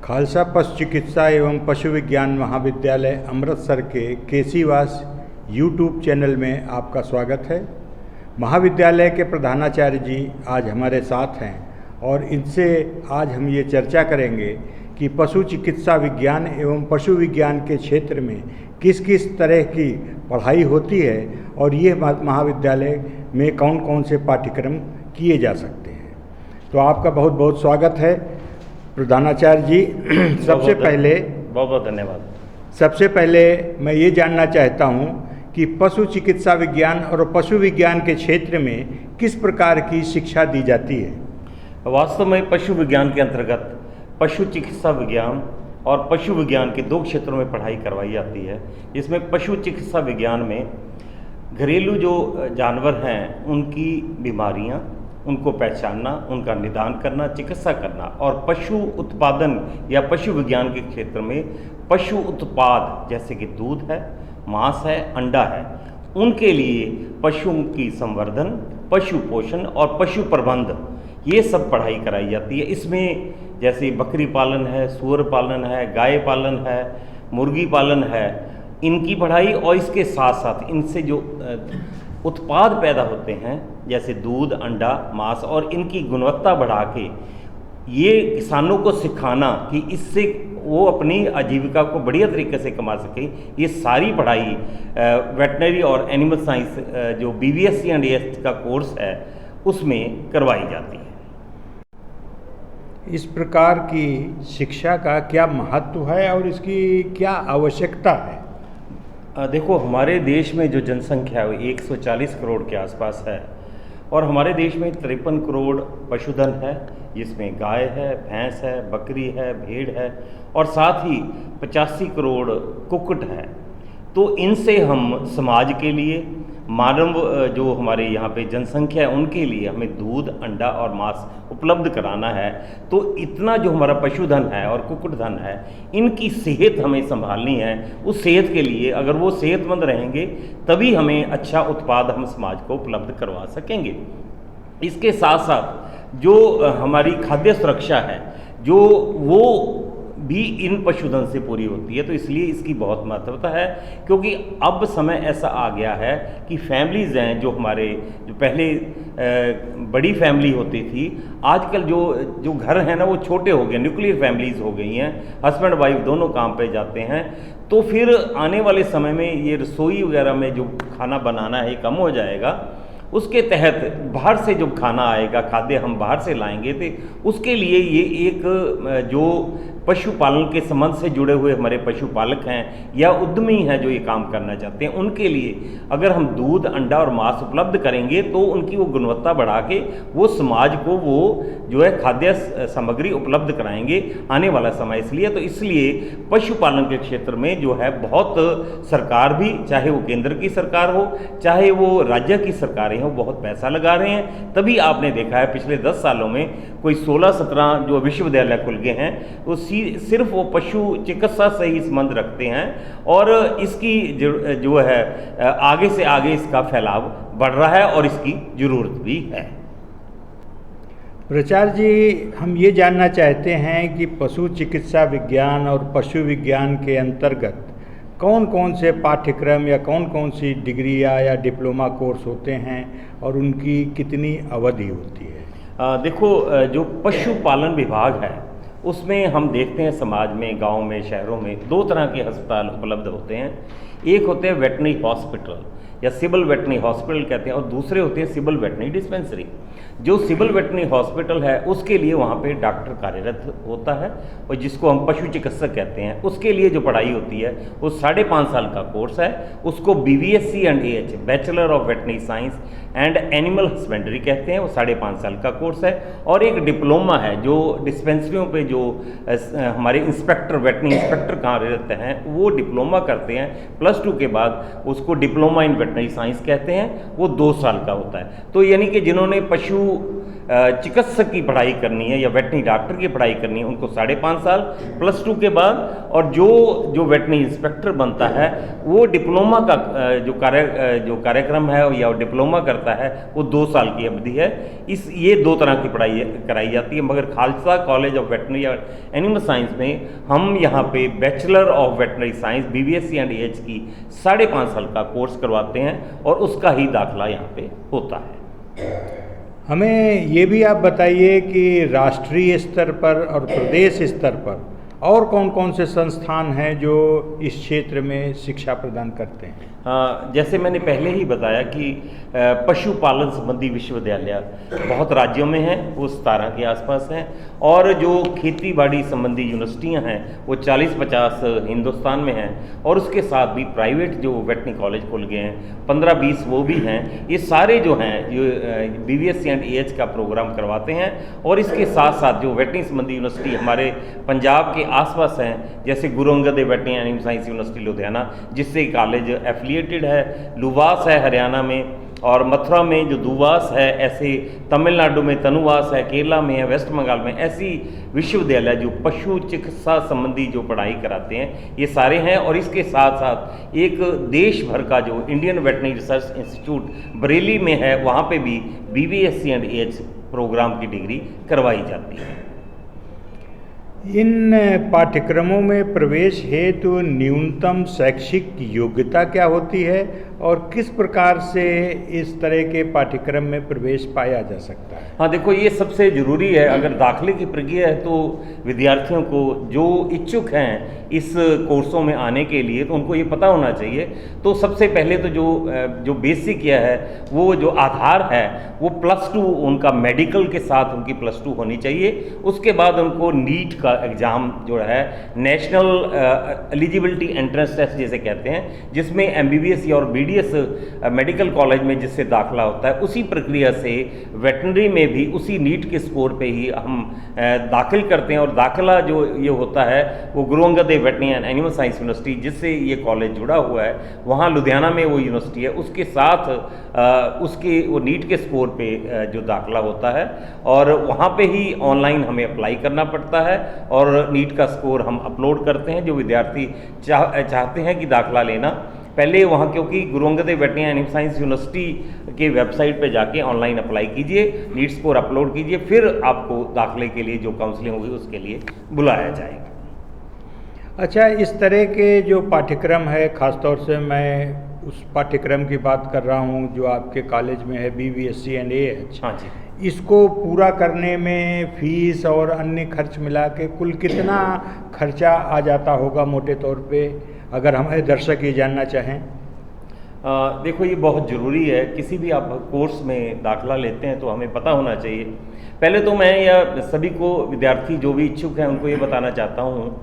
खालसा पशु चिकित्सा एवं पशु विज्ञान महाविद्यालय अमृतसर के केसीवास यूट्यूब चैनल में आपका स्वागत है। महाविद्यालय के प्रधानाचार्य जी आज हमारे साथ हैं और इनसे आज हम ये चर्चा करेंगे कि पशु चिकित्सा विज्ञान एवं पशु विज्ञान के क्षेत्र में किस किस तरह की पढ़ाई होती है और ये महाविद्यालय में कौन कौन से पाठ्यक्रम किए जा सकते हैं। तो आपका बहुत बहुत स्वागत है प्रधानाचार्य जी। सबसे पहले बहुत बहुत धन्यवाद। सबसे पहले मैं ये जानना चाहता हूँ कि पशु चिकित्सा विज्ञान और पशु विज्ञान के क्षेत्र में किस प्रकार की शिक्षा दी जाती है। वास्तव में पशु विज्ञान के अंतर्गत पशु चिकित्सा विज्ञान और पशु विज्ञान के दो क्षेत्रों में पढ़ाई करवाई जाती है। इसमें पशु चिकित्सा विज्ञान में घरेलू जो जानवर हैं उनकी बीमारियां, उनको पहचानना, उनका निदान करना, चिकित्सा करना, और पशु उत्पादन या पशु विज्ञान के क्षेत्र में पशु उत्पाद जैसे कि दूध है, मांस है, अंडा है, उनके लिए पशुओं की संवर्धन, पशु पोषण और पशु प्रबंध, ये सब पढ़ाई कराई जाती है। इसमें जैसे बकरी पालन है, सूअर पालन है, गाय पालन है, मुर्गी पालन है, इनकी पढ़ाई, और इसके साथ साथ इनसे जो उत्पाद पैदा होते हैं जैसे दूध, अंडा, मांस, और इनकी गुणवत्ता बढ़ा के ये किसानों को सिखाना कि इससे वो अपनी आजीविका को बढ़िया तरीके से कमा सके, ये सारी पढ़ाई वेटनरी और एनिमल साइंस जो BVSC एंड AS का कोर्स है उसमें करवाई जाती है। इस प्रकार की शिक्षा का क्या महत्व है और इसकी क्या आवश्यकता है। देखो, हमारे देश में जो जनसंख्या है वो 140 करोड़ के आसपास है और हमारे देश में 53 करोड़ पशुधन है, जिसमें गाय है, भैंस है, बकरी है, भेड़ है और साथ ही 85 करोड़ कुक्कुट है। तो इनसे हम समाज के लिए, मानव जो हमारे यहाँ पे जनसंख्या है उनके लिए हमें दूध, अंडा और मांस उपलब्ध कराना है। तो इतना जो हमारा पशुधन है और कुक्कुट धन है, इनकी सेहत हमें संभालनी है। उस सेहत के लिए अगर वो सेहतमंद रहेंगे तभी हमें अच्छा उत्पाद हम समाज को उपलब्ध करवा सकेंगे। इसके साथ साथ जो हमारी खाद्य सुरक्षा है जो वो भी इन पशुधन से पूरी होती है। तो इसलिए इसकी बहुत महत्वता है, क्योंकि अब समय ऐसा आ गया है कि फैमिलीज़ हैं जो हमारे जो पहले बड़ी फैमिली होती थी, आजकल जो घर हैं ना वो छोटे हो गए, न्यूक्लियर फैमिलीज़ हो गई हैं, हस्बैंड वाइफ दोनों काम पे जाते हैं। तो फिर आने वाले समय में ये रसोई वगैरह में जो खाना बनाना है कम हो जाएगा। उसके तहत बाहर से जो खाना आएगा, खाद्य हम बाहर से लाएंगे, तो उसके लिए ये एक जो पशुपालन के संबंध से जुड़े हुए हमारे पशुपालक हैं या उद्यमी हैं जो ये काम करना चाहते हैं, उनके लिए अगर हम दूध, अंडा और मांस उपलब्ध करेंगे तो उनकी वो गुणवत्ता बढ़ा के वो समाज को वो जो है खाद्य सामग्री उपलब्ध कराएंगे आने वाला समय। इसलिए पशुपालन के क्षेत्र में जो है बहुत सरकार भी, चाहे वो केंद्र की सरकार हो चाहे वो राज्य की सरकारें हो, बहुत पैसा लगा रहे हैं। तभी आपने देखा है पिछले 10 सालों में कोई 16-17 जो विश्वविद्यालय खुल गए हैं वो सिर्फ वो पशु चिकित्सा से ही संबंध रखते हैं और इसकी जो है आगे से आगे इसका फैलाव बढ़ रहा है और इसकी ज़रूरत भी है। प्राचार्य जी, हम ये जानना चाहते हैं कि पशु चिकित्सा विज्ञान और पशु विज्ञान के अंतर्गत कौन कौन से पाठ्यक्रम या कौन कौन सी डिग्रियाँ या डिप्लोमा कोर्स होते हैं और उनकी कितनी अवधि होती है। देखो, जो पशुपालन विभाग है उसमें हम देखते हैं समाज में, गांव में, शहरों में 2 तरह के अस्पताल उपलब्ध होते हैं। एक होते हैं वेटनरी हॉस्पिटल या सिविल वेटनरी हॉस्पिटल कहते हैं, और दूसरे होते हैं सिविल वेटनरी डिस्पेंसरी। जो सिविल वेटनरी हॉस्पिटल है उसके लिए वहाँ पे डॉक्टर कार्यरत होता है और जिसको हम पशु चिकित्सक कहते हैं, उसके लिए जो पढ़ाई होती है वो 5.5 साल का कोर्स है। उसको BVSC and AH bachelor of veterinary science and animal husbandry कहते हैं, वो 5.5 साल का कोर्स है। और एक डिप्लोमा है जो डिस्पेंसरियों पे जो हमारे इंस्पेक्टर, वेटनरी इंस्पेक्टर कार्यरत हैं, वो डिप्लोमा करते हैं। +2 के बाद उसको डिप्लोमा इन वेटनरी साइंस कहते हैं, वो 2 साल का होता है। तो यानी कि जिन्होंने पशु चिकित्सक की पढ़ाई करनी है या वेटनरी डॉक्टर की पढ़ाई करनी है उनको 5.5 साल +2 के बाद, और जो वेटनरी इंस्पेक्टर बनता है वो डिप्लोमा का जो कार्यक्रम है या डिप्लोमा करता है वो 2 साल की अवधि है। ये 2 तरह की पढ़ाई कराई जाती है, मगर खालसा कॉलेज ऑफ वेटनरी और एनिमल साइंस में हम यहाँ पे bachelor of veterinary science BVSc and AH की 5.5 साल का कोर्स करवाते हैं और उसका ही दाखला यहाँ पे होता है। हमें ये भी आप बताइए कि राष्ट्रीय स्तर पर और प्रदेश स्तर पर और कौन कौन से संस्थान हैं जो इस क्षेत्र में शिक्षा प्रदान करते हैं? जैसे मैंने पहले ही बताया कि पशुपालन संबंधी विश्वविद्यालय बहुत राज्यों में हैं, वो 17 के आसपास हैं, और जो खेती बाड़ी संबंधी यूनिवर्सिटियां हैं वो 40-50 हिंदुस्तान में हैं, और उसके साथ भी प्राइवेट जो वेटनरी कॉलेज खुल गए हैं 15-20 वो भी हैं। ये सारे जो हैं जो BVSc एंड AH का प्रोग्राम करवाते हैं, और इसके साथ साथ जो वेटनरी संबंधी यूनिवर्सिटी हमारे पंजाब के आसपास हैं, जैसे Guru Angad Dev veterinary and animal science university Ludhiana जिससे कॉलेज एफिलिएटेड है, लुवास है हरियाणा में, और मथुरा में जो दुवास है, ऐसे तमिलनाडु में तनुवास है, केरला में है, वेस्ट बंगाल में, ऐसी विश्वविद्यालय जो पशु चिकित्सा संबंधी जो पढ़ाई कराते हैं ये सारे हैं। और इसके साथ साथ एक देश भर का जो Indian veterinary research institute Bareilly में है, वहाँ पे भी BVSc एंड AH प्रोग्राम की डिग्री करवाई जाती है। इन पाठ्यक्रमों में प्रवेश हेतु न्यूनतम शैक्षिक योग्यता क्या होती है और किस प्रकार से इस तरह के पाठ्यक्रम में प्रवेश पाया जा सकता है? हाँ, देखो ये सबसे ज़रूरी है। अगर दाखिले की प्रक्रिया है तो विद्यार्थियों को जो इच्छुक हैं इस कोर्सों में आने के लिए तो उनको ये पता होना चाहिए। तो सबसे पहले तो जो बेसिक यह है वो जो आधार है वो +2 उनका मेडिकल के साथ उनकी +2 होनी चाहिए। उसके बाद उनको नीट का एग्ज़ाम जो है नेशनल एलिजिबिलिटी एंट्रेंस टेस्ट जिसे कहते हैं, जिसमें MBBS और BDS मेडिकल कॉलेज में जिससे दाखिला होता है, उसी प्रक्रिया से वेटनरी में भी उसी नीट के स्कोर पे ही हम दाखिल करते हैं। और दाखिला जो ये होता है वो Guru Angad Dev veterinary and animal science university जिससे ये कॉलेज जुड़ा हुआ है, वहाँ लुधियाना में वो यूनिवर्सिटी है, उसके साथ उसके वो नीट के स्कोर पे जो दाखिला होता है, और वहाँ पे ही ऑनलाइन हमें अप्लाई करना पड़ता है और नीट का स्कोर हम अपलोड करते हैं। जो विद्यार्थी चाहते हैं कि दाखिला लेना, पहले वहाँ क्योंकि गुरु Angad Dev veterinary animal science university के वेबसाइट पे जाके ऑनलाइन अप्लाई कीजिए, नीट स्कोर अपलोड कीजिए, फिर आपको दाखिले के लिए जो काउंसलिंग होगी उसके लिए बुलाया जाएगा। अच्छा, इस तरह के जो पाठ्यक्रम है, ख़ासतौर से मैं उस पाठ्यक्रम की बात कर रहा हूँ जो आपके कॉलेज में है BVSc एंड AH। हाँ जी। इसको पूरा करने में फीस और अन्य खर्च मिला के कुल कितना खर्चा आ जाता होगा मोटे तौर पे, अगर हमारे दर्शक ये जानना चाहें? देखो ये बहुत ज़रूरी है, किसी भी आप कोर्स में दाखिला लेते हैं तो हमें पता होना चाहिए। पहले तो मैं या सभी को विद्यार्थी जो भी इच्छुक हैं उनको ये बताना चाहता हूँ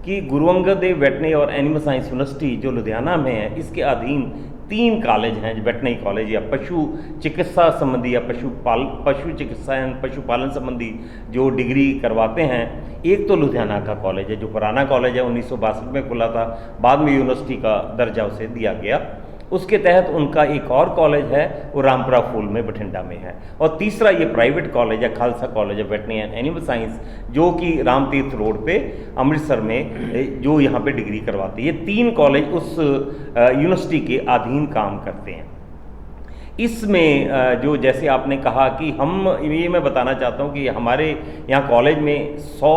कि गुरु अंगद देव वेटनरी और एनिमल साइंस यूनिवर्सिटी जो लुधियाना में है, इसके अधीन 3 कॉलेज हैं, वेटनरी कॉलेज या पशु चिकित्सा संबंधी या पशु चिकित्सा एवं पशुपालन संबंधी जो डिग्री करवाते हैं। एक तो लुधियाना का कॉलेज है जो पुराना कॉलेज है, 1962 में खुला था, बाद में यूनिवर्सिटी का दर्जा उसे दिया गया। उसके तहत उनका एक और कॉलेज है वो रामपुरा फूल में बठिंडा में है, और तीसरा ये प्राइवेट कॉलेज है Khalsa college of veterinary and animal science जो कि रामतीर्थ रोड पे अमृतसर में जो यहाँ पे डिग्री करवाती है। ये 3 कॉलेज उस यूनिवर्सिटी के अधीन काम करते हैं। इसमें जो जैसे आपने कहा कि हम ये मैं बताना चाहता हूँ कि हमारे यहाँ कॉलेज में 100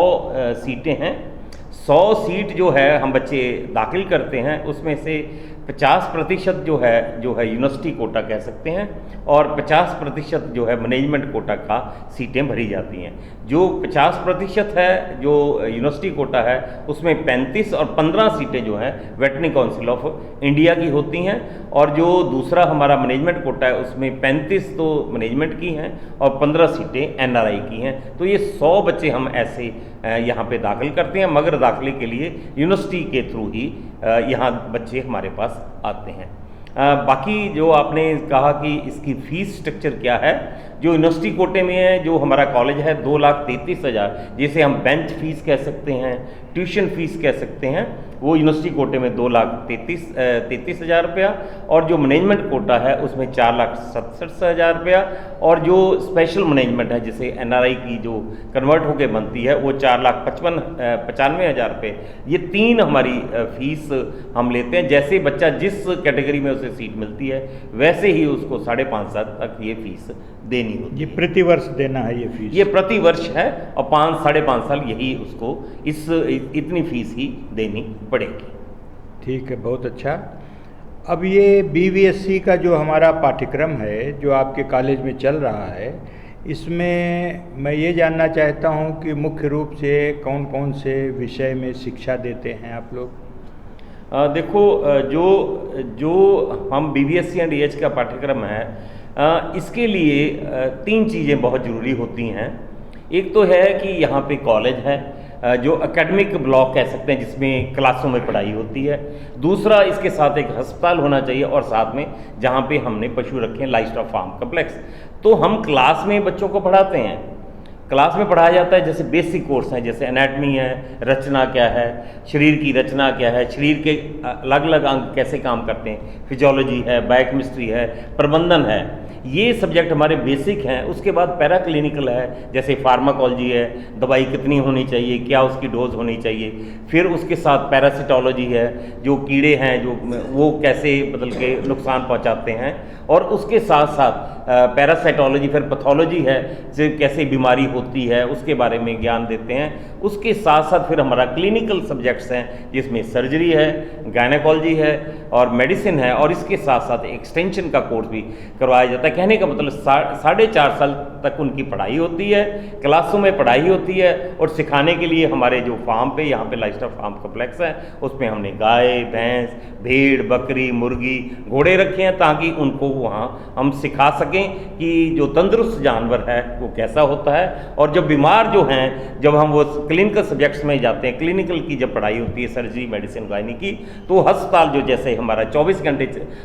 सीटें हैं। 100 सीट जो है हम बच्चे दाखिल करते हैं, उसमें से 50% जो है यूनिवर्सिटी कोटा कह सकते हैं, और 50% जो है मैनेजमेंट कोटा का सीटें भरी जाती हैं। जो 50% है जो यूनिवर्सिटी कोटा है उसमें 35 और 15 सीटें जो हैं वेटरनरी काउंसिल ऑफ इंडिया की होती हैं, और जो दूसरा हमारा मैनेजमेंट कोटा है उसमें 35 तो मैनेजमेंट की हैं और 15 सीटें NRI की हैं। तो ये 100 बच्चे हम ऐसे यहाँ पे दाखिल करते हैं, मगर दाखिले के लिए यूनिवर्सिटी के थ्रू ही यहाँ बच्चे हमारे पास आते हैं। बाकी जो आपने कहा कि इसकी फ़ीस स्ट्रक्चर क्या है, जो यूनिवर्सिटी कोटे में है, जो हमारा कॉलेज है 2,33,000, जिसे हम बेंच फीस कह सकते हैं, ट्यूशन फीस कह सकते हैं, वो यूनिवर्सिटी कोटे में 2,33,000 रुपया, और जो मैनेजमेंट कोटा है उसमें 4,67,000 रुपया, और जो स्पेशल मैनेजमेंट है जिसे NRI की जो कन्वर्ट होकर बनती है वो 4,95,000 रुपये। ये 3 हमारी फीस हम लेते हैं। जैसे बच्चा जिस कैटेगरी में उसे सीट मिलती है वैसे ही उसको 5.5 साल तक ये फीस देनी होती ये है। प्रति वर्ष देना है ये फीस? ये प्रति वर्ष है, और 5-5.5 साल यही उसको इतनी फीस ही देनी पड़ेगी। ठीक है, बहुत अच्छा। अब ये BVSC का जो हमारा पाठ्यक्रम है जो आपके कॉलेज में चल रहा है, इसमें मैं ये जानना चाहता हूँ कि मुख्य रूप से कौन कौन से विषय में शिक्षा देते हैं आप लोग? देखो, जो हम BVSC एंड EH का पाठ्यक्रम है, इसके लिए 3 चीज़ें बहुत ज़रूरी होती हैं। एक तो है कि यहाँ पे कॉलेज है, जो एकेडमिक ब्लॉक कह सकते हैं, जिसमें क्लासों में पढ़ाई होती है। दूसरा, इसके साथ एक अस्पताल होना चाहिए, और साथ में जहाँ पे हमने पशु रखे हैं लाइवस्टॉक फार्म कम्प्लेक्स। तो हम क्लास में बच्चों को पढ़ाते हैं, क्लास में पढ़ाया जाता है जैसे बेसिक कोर्स हैं, जैसे एनाटमी है, रचना क्या है, शरीर की रचना क्या है, शरीर के अलग अलग अंग कैसे काम करते हैं, फिजियोलॉजी है, बायोकेमिस्ट्री है, प्रबंधन है, ये सब्जेक्ट हमारे बेसिक हैं। उसके बाद पैरा क्लिनिकल है, जैसे फार्माकोलॉजी है, दवाई कितनी होनी चाहिए, क्या उसकी डोज होनी चाहिए। फिर उसके साथ पैरासिटोलॉजी है, जो कीड़े हैं जो वो कैसे बदल के नुकसान पहुंचाते हैं। और उसके साथ साथ पैरासाइटोलॉजी, फिर पैथोलॉजी है, जो कैसे बीमारी होती है उसके बारे में ज्ञान देते हैं। उसके साथ साथ फिर हमारा क्लिनिकल सब्जेक्ट्स हैं, जिसमें सर्जरी है, गायनेकोलॉजी है और मेडिसिन है, और इसके साथ साथ एक्सटेंशन का कोर्स भी करवाया जाता है। कहने का मतलब 4.5 साल तक उनकी पढ़ाई होती है, क्लासों में पढ़ाई होती है, और सिखाने के लिए हमारे जो फार्म पे, यहाँ पे लाइवस्टॉक फार्म कम्प्लेक्स है, उसमें हमने गाय, भैंस, भेड़, बकरी, मुर्गी, घोड़े रखे हैं, ताकि उनको वहाँ हम सिखा सकें कि जो तंदुरुस्त जानवर है वो कैसा होता है। और जब बीमार जो हैं, जब हम वो क्लिनिकल सब्जेक्ट्स में जाते हैं, क्लिनिकल की जब पढ़ाई होती है, सर्जरी, मेडिसिन, गायनी की, तो अस्पताल जो जैसे हमारा 24 घंटे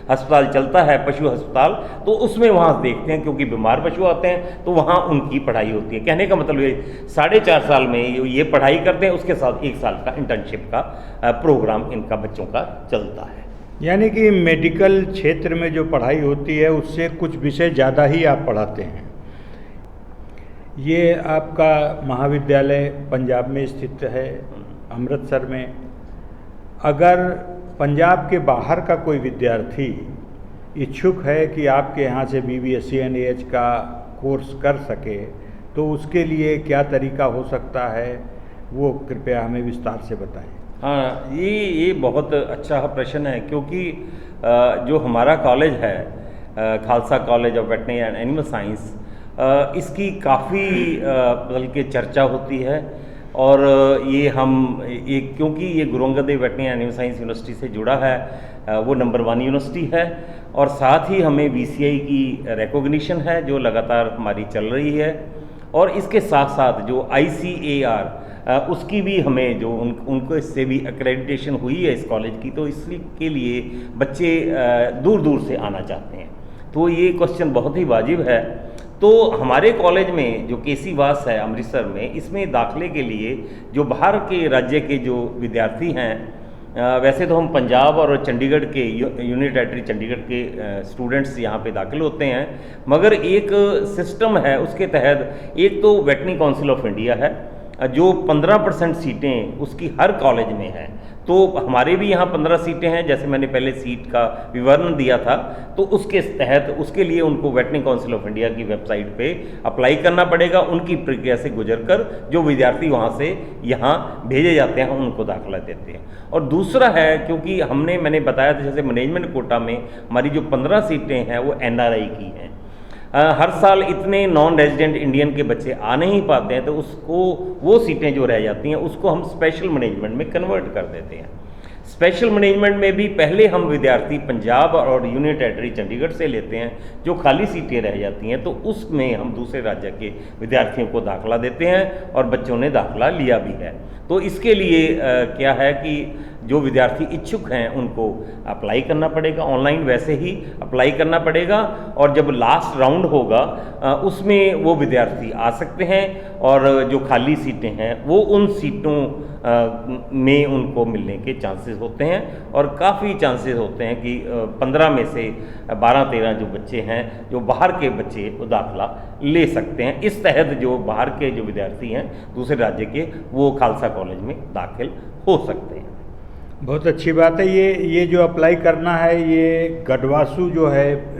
अस्पताल चलता है, पशु अस्पताल, तो उसमें वहाँ देखते हैं, क्योंकि बीमार पशु आते हैं तो वहाँ उनकी पढ़ाई होती है। कहने का मतलब ये 4.5 साल में ये पढ़ाई करते हैं, उसके साथ 1 साल का इंटर्नशिप का प्रोग्राम इनका बच्चों का चलता है। यानी कि मेडिकल क्षेत्र में जो पढ़ाई होती है उससे कुछ विषय ज़्यादा ही आप पढ़ाते हैं। ये आपका महाविद्यालय पंजाब में स्थित है, अमृतसर में। अगर पंजाब के बाहर का कोई विद्यार्थी इच्छुक है कि आपके यहाँ से BVSC एंड EH का कोर्स कर सके, तो उसके लिए क्या तरीका हो सकता है, वो कृपया हमें विस्तार से बताएं। हाँ, ये बहुत अच्छा प्रश्न है, क्योंकि जो हमारा कॉलेज है, Khalsa college of veterinary and animal science, इसकी काफ़ी बल्कि चर्चा होती है। और ये हम एक, क्योंकि ये Guru Angad Dev veterinary and animal science university से जुड़ा है, वो नंबर 1 यूनिवर्सिटी है, और साथ ही हमें BCI की रिकॉग्निशन है जो लगातार हमारी चल रही है। और इसके साथ साथ जो ICAR, उसकी भी हमें जो उनको इससे भी एक्रेडिटेशन हुई है इस कॉलेज की, तो इसके लिए बच्चे दूर दूर से आना चाहते हैं। तो ये क्वेश्चन बहुत ही वाजिब है। तो हमारे कॉलेज में जो KC वास है अमृतसर में, इसमें दाखिले के लिए जो बाहर के राज्य के जो विद्यार्थी हैं, वैसे तो हम पंजाब और चंडीगढ़ के यूनियन टेरिटरी चंडीगढ़ के स्टूडेंट्स यहाँ पे दाखिल होते हैं, मगर एक सिस्टम है उसके तहत। एक तो वेटनरी काउंसिल ऑफ इंडिया है, जो 15% सीटें उसकी हर कॉलेज में हैं। तो हमारे भी यहाँ 15 सीटें हैं, जैसे मैंने पहले सीट का विवरण दिया था। तो उसके तहत उसके लिए उनको वेटनरी काउंसिल ऑफ इंडिया की वेबसाइट पे अप्लाई करना पड़ेगा। उनकी प्रक्रिया से गुजरकर जो विद्यार्थी वहाँ से यहाँ भेजे जाते हैं, उनको दाखिला देते हैं। और दूसरा है, क्योंकि मैंने बताया था जैसे मैनेजमेंट कोटा में हमारी जो 15 सीटें हैं वो NRI की हैं। हर साल इतने नॉन रेजिडेंट इंडियन के बच्चे आ नहीं पाते हैं, तो उसको वो सीटें जो रह जाती हैं उसको हम स्पेशल मैनेजमेंट में कन्वर्ट कर देते हैं। स्पेशल मैनेजमेंट में भी पहले हम विद्यार्थी पंजाब और यूनियन टेरिटरी चंडीगढ़ से लेते हैं, जो खाली सीटें रह जाती हैं तो उसमें हम दूसरे राज्य के विद्यार्थियों को दाखिला देते हैं, और बच्चों ने दाखिला लिया भी है। तो इसके लिए क्या है कि जो विद्यार्थी इच्छुक हैं उनको अप्लाई करना पड़ेगा, ऑनलाइन वैसे ही अप्लाई करना पड़ेगा, और जब लास्ट राउंड होगा उसमें वो विद्यार्थी आ सकते हैं, और जो खाली सीटें हैं वो उन सीटों में उनको मिलने के चांसेस होते हैं, और काफ़ी चांसेस होते हैं कि 15 में से 12-13 जो बच्चे हैं, जो बाहर के बच्चे वो दाखिला ले सकते हैं। इस तहत जो बाहर के जो विद्यार्थी हैं दूसरे राज्य के, वो खालसा कॉलेज में दाखिल हो सकते हैं। बहुत अच्छी बात है। ये जो अप्लाई करना है, ये गढ़वासु जो है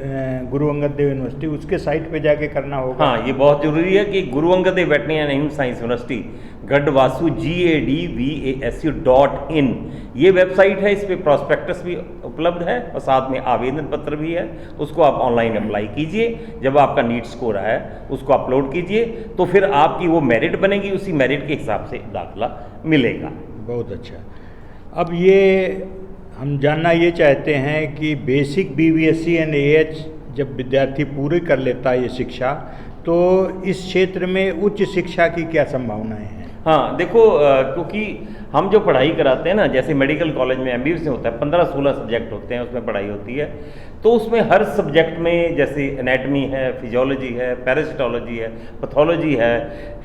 गुरु अंगद देव यूनिवर्सिटी, उसके साइट पे जाके करना होगा। हाँ, ये बहुत ज़रूरी है कि Guru Angad Dev veterinary and animal science university GADVASU GADVASU.in ये वेबसाइट है। इस पर प्रॉस्पेक्टस भी उपलब्ध है और साथ में आवेदन पत्र भी है, उसको आप ऑनलाइन अप्लाई कीजिए। जब आपका नीट स्कोर है उसको अपलोड कीजिए, तो फिर आपकी वो मेरिट बनेगी, उसी मेरिट के हिसाब से दाखिला मिलेगा। बहुत अच्छा। अब ये हम जानना ये चाहते हैं कि बेसिक BVSC एंड AH जब विद्यार्थी पूरी कर लेता है ये शिक्षा, तो इस क्षेत्र में उच्च शिक्षा की क्या संभावनाएं हैं? हाँ, देखो क्योंकि हम जो पढ़ाई कराते हैं ना, जैसे मेडिकल कॉलेज में MBBS होता है, 15-16 सब्जेक्ट होते हैं, उसमें पढ़ाई होती है। तो उसमें हर सब्जेक्ट में जैसे एनाटमी है, फिजियोलॉजी है, पैरासिटोलॉजी है, पैथोलॉजी है,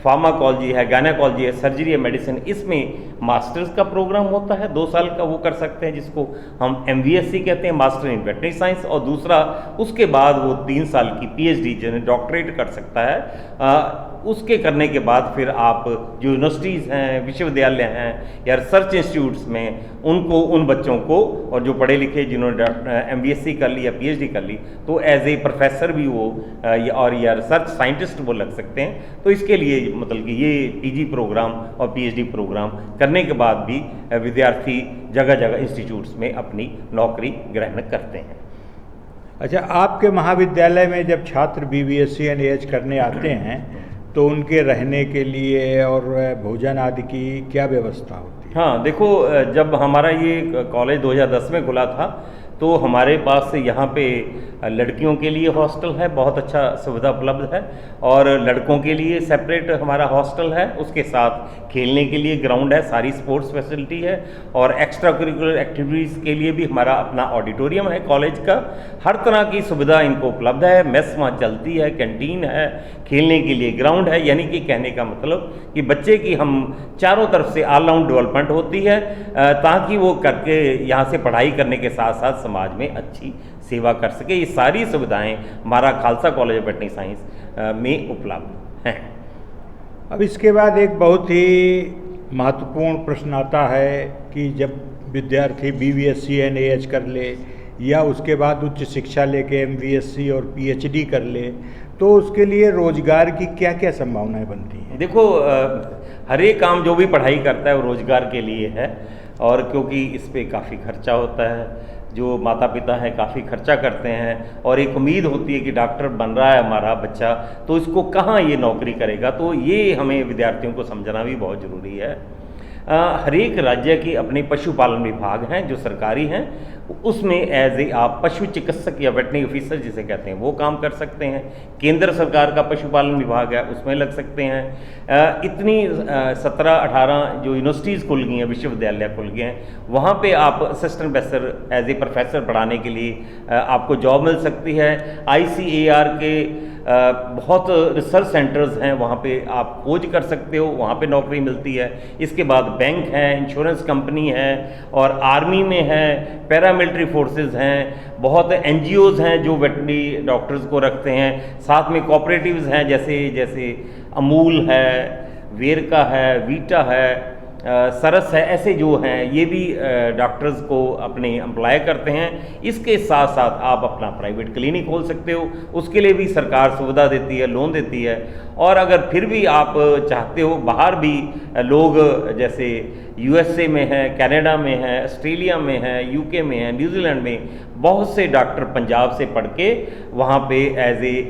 फार्माकोलॉजी है, गायनेकोलॉजी है, सर्जरी है, मेडिसिन, इसमें मास्टर्स का प्रोग्राम होता है, 2 साल का वो कर सकते हैं, जिसको हम MVSC कहते हैं, मास्टर इन वेटरनरी साइंस, और दूसरा उसके बाद वो 3 साल की PhD जिन्हें डॉक्टरेट कर सकता है। उसके करने के बाद फिर आप जो यूनिवर्सिटीज़ हैं, विश्वविद्यालय हैं या रिसर्च इंस्टीट्यूट्स में, उनको, उन बच्चों को, और जो पढ़े लिखे जिन्होंने MVSC कर ली या PhD कर ली, तो एज ए प्रोफेसर भी वो या रिसर्च साइंटिस्ट वो लग सकते हैं। तो इसके लिए मतलब कि ये PG प्रोग्राम और PhD प्रोग्राम करने के बाद भी विद्यार्थी जगह जगह इंस्टीट्यूट्स में अपनी नौकरी ग्रहण करते हैं। अच्छा, आपके महाविद्यालय में जब छात्र BVSC एंड AH करने आते हैं तो उनके रहने के लिए और भोजन आदि की क्या व्यवस्था होती है? हाँ, देखो जब हमारा ये कॉलेज 2010 में खुला था, तो हमारे पास यहाँ पे लड़कियों के लिए हॉस्टल है, बहुत अच्छा सुविधा उपलब्ध है, और लड़कों के लिए सेपरेट हमारा हॉस्टल है, उसके साथ खेलने के लिए ग्राउंड है, सारी स्पोर्ट्स फैसिलिटी है, और एक्स्ट्रा करिकुलर एक्टिविटीज़ के लिए भी हमारा अपना ऑडिटोरियम है कॉलेज का। हर तरह की सुविधा इनको उपलब्ध है, मेस वहाँ चलती है, कैंटीन है, खेलने के लिए ग्राउंड है। यानी कि कहने का मतलब कि बच्चे की हम चारों तरफ से ऑलराउंड डेवलपमेंट होती है, ताकि वो करके यहाँ से पढ़ाई करने के साथ साथ समाज में अच्छी सेवा कर सके। ये सारी सुविधाएं हमारा Khalsa college of veterinary science में उपलब्ध हैं। अब इसके बाद एक बहुत ही महत्वपूर्ण प्रश्न आता है कि जब विद्यार्थी BVSC एंड AH कर ले या उसके बाद उच्च शिक्षा लेके MVSC और PhD कर ले, तो उसके लिए रोजगार की क्या क्या संभावनाएं बनती हैं? देखो हर एक काम जो भी पढ़ाई करता है वो रोजगार के लिए है, और क्योंकि इस पे काफ़ी खर्चा होता है, जो माता पिता हैं काफ़ी खर्चा करते हैं, और एक उम्मीद होती है कि डॉक्टर बन रहा है हमारा बच्चा, तो इसको कहाँ ये नौकरी करेगा। तो ये हमें विद्यार्थियों को समझना भी बहुत ज़रूरी है। हर एक राज्य के अपने पशुपालन विभाग हैं जो सरकारी हैं, उसमें एज ए आप पशु चिकित्सक या वेटरनरी ऑफिसर जिसे कहते हैं वो काम कर सकते हैं। केंद्र सरकार का पशुपालन विभाग है, उसमें लग सकते हैं। इतनी 17-18 जो यूनिवर्सिटीज़ खुल गई हैं, विश्वविद्यालय खुल गए हैं, वहाँ पे आप assistant professor as a professor पढ़ाने के लिए आपको जॉब मिल सकती है। ICAR के बहुत रिसर्च सेंटर्स हैं, वहाँ पे आप खोज कर सकते हो, वहाँ पे नौकरी मिलती है। इसके बाद बैंक है, इंश्योरेंस कंपनी है, और आर्मी में है, पैरामिलिट्री फोर्सेस हैं, बहुत NGOs हैं जो वेटरनरी डॉक्टर्स को रखते हैं। साथ में कोऑपरेटिव्स हैं, जैसे अमूल है, वेरका है, वीटा है, सरस है, ऐसे जो हैं ये भी डॉक्टर्स को अपने एम्प्लॉय करते हैं। इसके साथ साथ आप अपना प्राइवेट क्लिनिक खोल सकते हो, उसके लिए भी सरकार सुविधा देती है, लोन देती है। और अगर फिर भी आप चाहते हो, बाहर भी लोग जैसे USA में है, कनाडा में है, ऑस्ट्रेलिया में है, UK में है, न्यूजीलैंड में बहुत से डॉक्टर पंजाब से पढ़ के वहाँ पे एज ए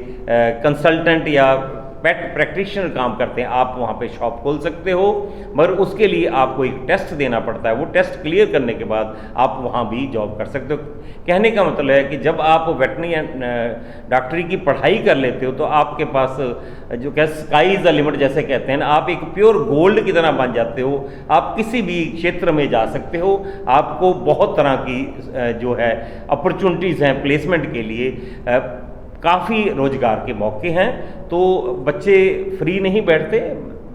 कंसल्टेंट या पेट प्रैक्टिशनर काम करते हैं, आप वहाँ पे शॉप खोल सकते हो, मगर उसके लिए आपको एक टेस्ट देना पड़ता है। वो टेस्ट क्लियर करने के बाद आप वहाँ भी जॉब कर सकते हो। कहने का मतलब है कि जब आप वेटरनरी डॉक्टरी की पढ़ाई कर लेते हो तो आपके पास जो क्या स्काई इज़ द लिमिट जैसे कहते हैं ना, आप एक प्योर गोल्ड की तरह बन जाते हो। आप किसी भी क्षेत्र में जा सकते हो, आपको बहुत तरह की जो है अपॉर्चुनिटीज़ हैं प्लेसमेंट के लिए, काफ़ी रोजगार के मौके हैं। तो बच्चे फ्री नहीं बैठते,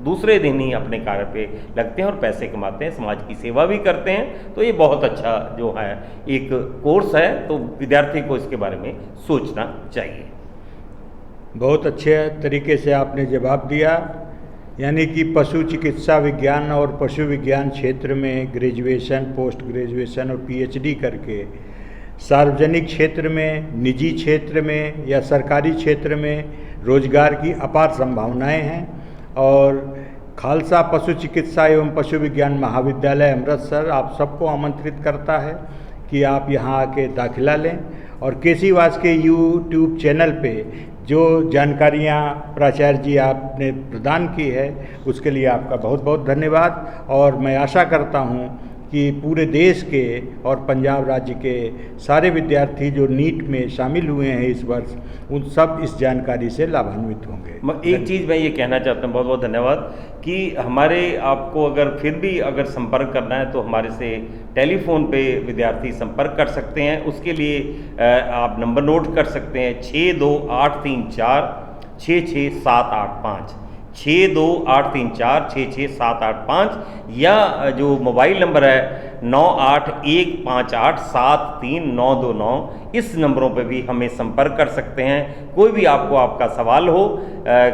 दूसरे दिन ही अपने कार्य पे लगते हैं और पैसे कमाते हैं, समाज की सेवा भी करते हैं। तो ये बहुत अच्छा जो है एक कोर्स है, तो विद्यार्थी को इसके बारे में सोचना चाहिए। बहुत अच्छे तरीके से आपने जवाब दिया। यानी कि पशु चिकित्सा विज्ञान और पशु विज्ञान क्षेत्र में ग्रेजुएशन, पोस्ट ग्रेजुएशन और पीएचडी करके सार्वजनिक क्षेत्र में, निजी क्षेत्र में या सरकारी क्षेत्र में रोजगार की अपार संभावनाएं हैं। और खालसा पशु चिकित्सा एवं पशु विज्ञान महाविद्यालय अमृतसर आप सबको आमंत्रित करता है कि आप यहाँ आके दाखिला लें। और केसीवास के यूट्यूब चैनल पे जो जानकारियाँ प्राचार्य जी आपने प्रदान की है उसके लिए आपका बहुत बहुत धन्यवाद। और मैं आशा करता हूँ कि पूरे देश के और पंजाब राज्य के सारे विद्यार्थी जो नीट में शामिल हुए हैं इस वर्ष, उन सब इस जानकारी से लाभान्वित होंगे। एक चीज़ मैं ये कहना चाहता हूँ, बहुत बहुत धन्यवाद, कि हमारे आपको अगर फिर भी अगर संपर्क करना है तो हमारे से टेलीफोन पे विद्यार्थी संपर्क कर सकते हैं। उसके लिए आप नंबर नोट कर सकते हैं 62834 66785, 62834 या जो मोबाइल नंबर है 9815873929, इस नंबरों पे भी हमें संपर्क कर सकते हैं। कोई भी आपका सवाल हो,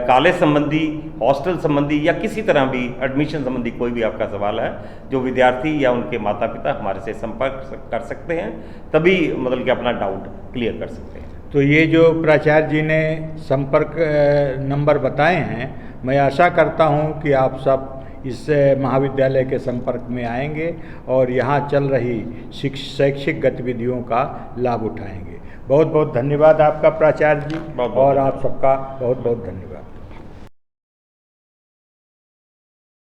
कॉलेज संबंधी, हॉस्टल संबंधी या किसी तरह भी एडमिशन संबंधी कोई भी आपका सवाल है, जो विद्यार्थी या उनके माता पिता हमारे से संपर्क कर सकते हैं, तभी मतलब कि अपना डाउट क्लियर कर सकते हैं। तो ये जो प्राचार्य जी ने संपर्क नंबर बताए हैं, मैं आशा करता हूँ कि आप सब इस महाविद्यालय के संपर्क में आएंगे और यहाँ चल रही शैक्षिक गतिविधियों का लाभ उठाएंगे। बहुत बहुत धन्यवाद आपका प्राचार्य जी, और आप सबका बहुत बहुत धन्यवाद।